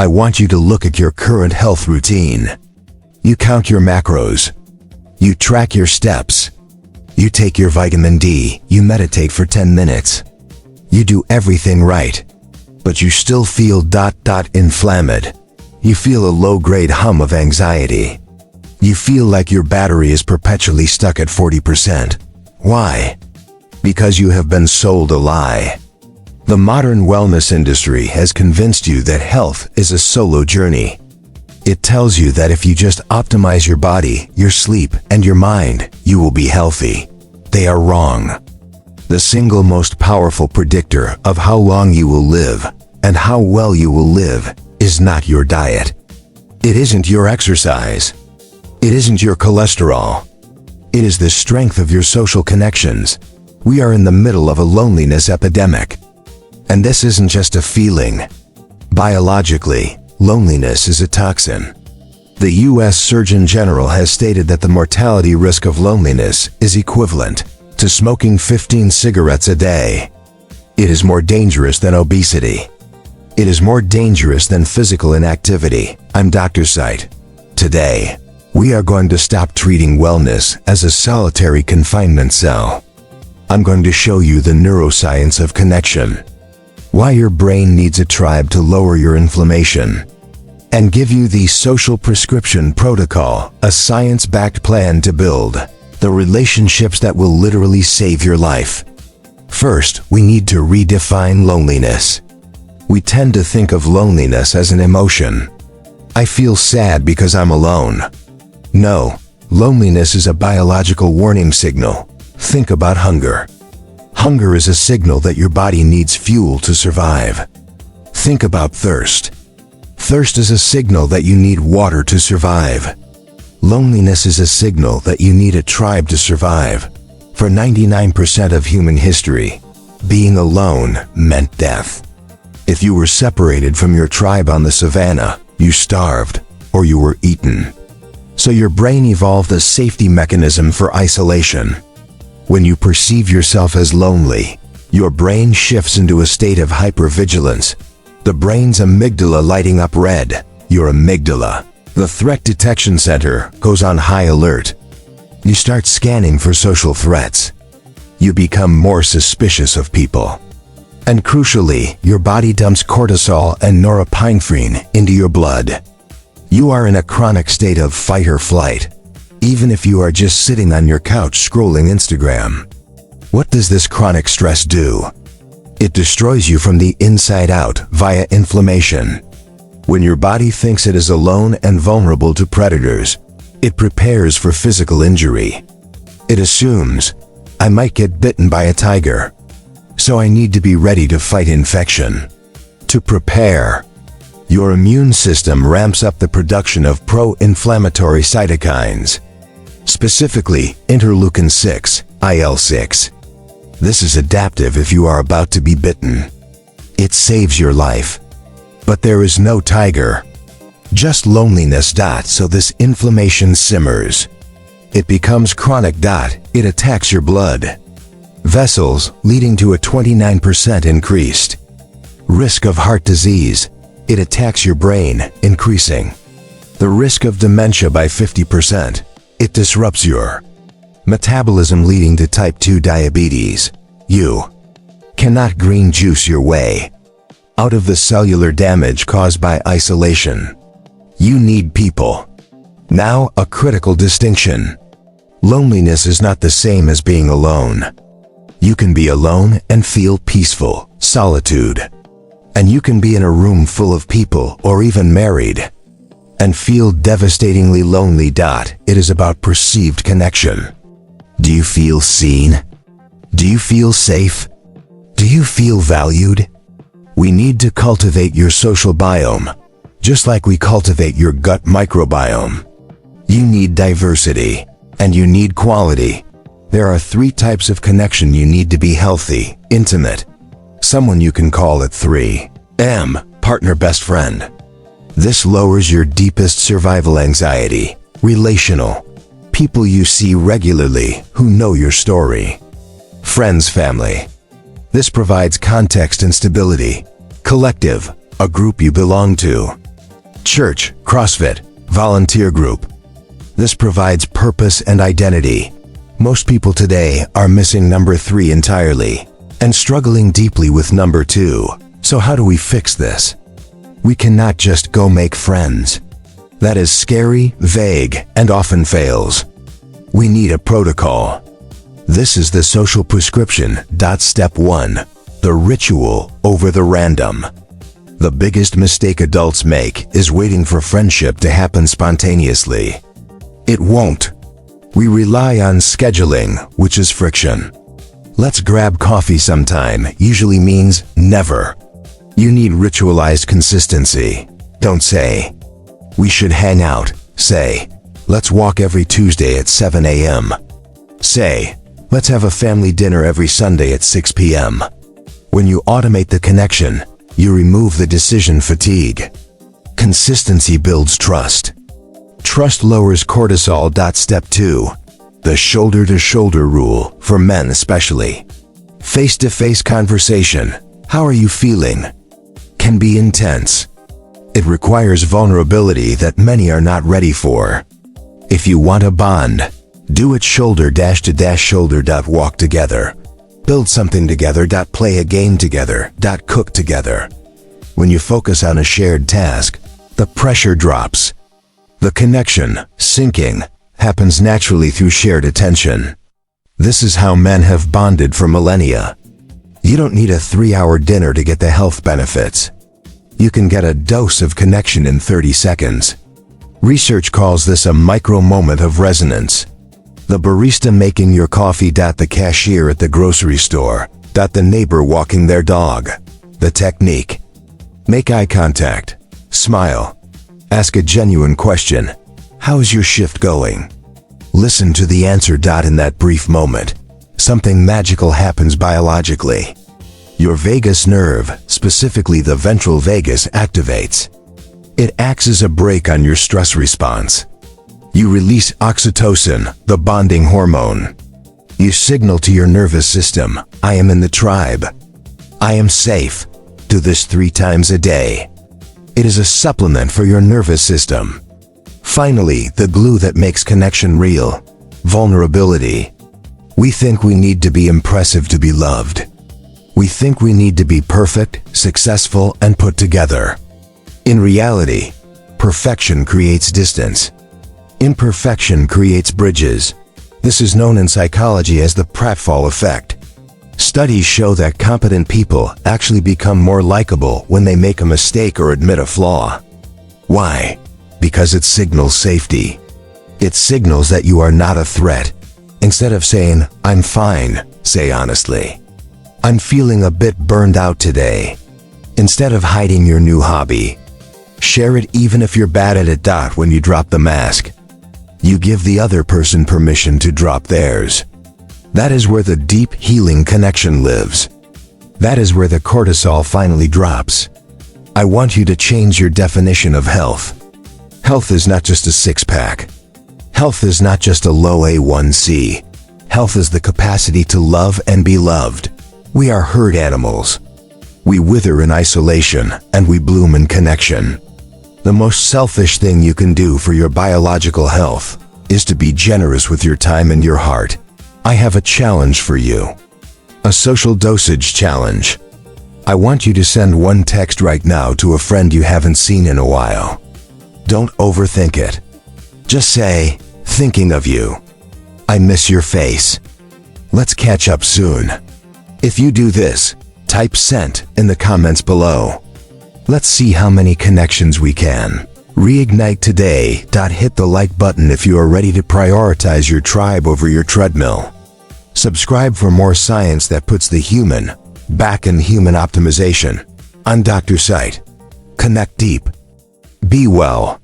I want you to look at your current health routine. You count your macros. You track your steps. You take your vitamin D. You meditate for 10 minutes. You do everything right. But you still feel inflamed. You feel a low-grade hum of anxiety. You feel like your battery is perpetually stuck at 40%. Why? Because you have been sold a lie. The modern wellness industry has convinced you that health is a solo journey. It tells you that if you just optimize your body, your sleep, and your mind, you will be healthy. They are wrong. The single most powerful predictor of how long you will live and how well you will live is not your diet. It isn't your exercise. It isn't your cholesterol. It is the strength of your social connections. We are in the middle of a loneliness epidemic. And this isn't just a feeling. Biologically, loneliness is a toxin. The U.S. Surgeon General has stated that the mortality risk of loneliness is equivalent to smoking 15 cigarettes a day. It is more dangerous than obesity. It is more dangerous than physical inactivity. I'm Dr. Sight. Today, we are going to stop treating wellness as a solitary confinement cell. I'm going to show you the neuroscience of connection, why your brain needs a tribe to lower your inflammation, and give you the social prescription protocol, a science-backed plan to build the relationships that will literally save your life. First, we need to redefine loneliness. We tend to think of loneliness as an emotion. I feel sad because I'm alone. No, loneliness is a biological warning signal. Think about hunger. Hunger is a signal that your body needs fuel to survive. Think about thirst. Thirst is a signal that you need water to survive. Loneliness is a signal that you need a tribe to survive. For 99% of human history, being alone meant death. If you were separated from your tribe on the savannah, you starved or you were eaten. So your brain evolved a safety mechanism for isolation. When you perceive yourself as lonely, your brain shifts into a state of hypervigilance. The brain's amygdala lighting up red. Your amygdala, the threat detection center, goes on high alert. You start scanning for social threats. You become more suspicious of people. And crucially, your body dumps cortisol and norepinephrine into your blood. You are in a chronic state of fight or flight, even if you are just sitting on your couch scrolling Instagram. What does this chronic stress do? It destroys you from the inside out via inflammation. When your body thinks it is alone and vulnerable to predators, it prepares for physical injury. It assumes, I might get bitten by a tiger, so I need to be ready to fight infection. To prepare, your immune system ramps up the production of pro-inflammatory cytokines, specifically interleukin-6, IL-6. This is adaptive if you are about to be bitten. It saves your life. But there is no tiger, just loneliness. So this inflammation simmers. It becomes chronic. It attacks your blood vessels, leading to a 29% increased risk of heart disease. It attacks your brain, increasing the risk of dementia by 50%. It disrupts your metabolism, leading to type 2 diabetes. You cannot green juice your way out of the cellular damage caused by isolation. You need people. Now, a critical distinction. Loneliness is not the same as being alone. You can be alone and feel peaceful, solitude. And you can be in a room full of people or even married and feel devastatingly lonely. It is about perceived connection. Do you feel seen? Do you feel safe? Do you feel valued? We need to cultivate your social biome, just like we cultivate your gut microbiome. You need diversity, and you need quality. There are 3 types of connection you need to be healthy: intimate, someone you can call at 3 a.m., partner, best friend. This lowers your deepest survival anxiety. Relational, people you see regularly who know your story. Friends, family. This provides context and stability. Collective, a group you belong to. Church, CrossFit, volunteer group. This provides purpose and identity. Most people today are missing number 3 entirely and struggling deeply with number 2. So how do we fix this? We cannot just go make friends. That is scary, vague, and often fails. We need a protocol. This is the social prescription. Step 1. The ritual over the random. The biggest mistake adults make is waiting for friendship to happen spontaneously. It won't. We rely on scheduling, which is friction. Let's grab coffee sometime usually means never. You need ritualized consistency. Don't say, we should hang out. Say, let's walk every Tuesday at 7 a.m. Say, let's have a family dinner every Sunday at 6 p.m. When you automate the connection, you remove the decision fatigue. Consistency builds trust. Trust lowers cortisol. Step 2. The shoulder-to-shoulder rule, for men especially. Face-to-face conversation, how are you feeling, can be intense. It requires vulnerability that many are not ready for. If you want a bond, do it shoulder-to-shoulder. Walk together. Build something together. Play a game together. Cook together. When you focus on a shared task, the pressure drops. The connection, syncing, happens naturally through shared attention. This is how men have bonded for millennia. You don't need a 3-hour dinner to get the health benefits. You can get a dose of connection in 30 seconds. Research calls this a micro moment of resonance. The barista making your coffee. The cashier at the grocery store. The neighbor walking their dog. The technique. Make eye contact. Smile. Ask a genuine question. How's your shift going? Listen to the answer. In that brief moment, something magical happens biologically. Your vagus nerve, specifically the ventral vagus, activates. It acts as a brake on your stress response. You release oxytocin, the bonding hormone. You signal to your nervous system, I am in the tribe. I am safe. Do this 3 times a day. It is a supplement for your nervous system. Finally, the glue that makes connection real. Vulnerability. We think we need to be impressive to be loved. We think we need to be perfect, successful, and put together. In reality, perfection creates distance. Imperfection creates bridges. This is known in psychology as the pratfall effect. Studies show that competent people actually become more likable when they make a mistake or admit a flaw. Why? Because it signals safety. It signals that you are not a threat. Instead of saying, I'm fine, say honestly, I'm feeling a bit burned out today. Instead of hiding your new hobby, share it even if you're bad at it. When you drop the mask, you give the other person permission to drop theirs. That is where the deep healing connection lives. That is where the cortisol finally drops. I want you to change your definition of health. Health is not just a six-pack. Health is not just a low A1C. Health is the capacity to love and be loved. We are herd animals. We wither in isolation and we bloom in connection. The most selfish thing you can do for your biological health is to be generous with your time and your heart. I have a challenge for you. A social dosage challenge. I want you to send one text right now to a friend you haven't seen in a while. Don't overthink it. Just say, thinking of you. I miss your face. Let's catch up soon. If you do this, type sent in the comments below. Let's see how many connections we can reignite today. Hit the like button if you are ready to prioritize your tribe over your treadmill. Subscribe for more science that puts the human back in human optimization. On Dr. Site. Connect deep. Be well.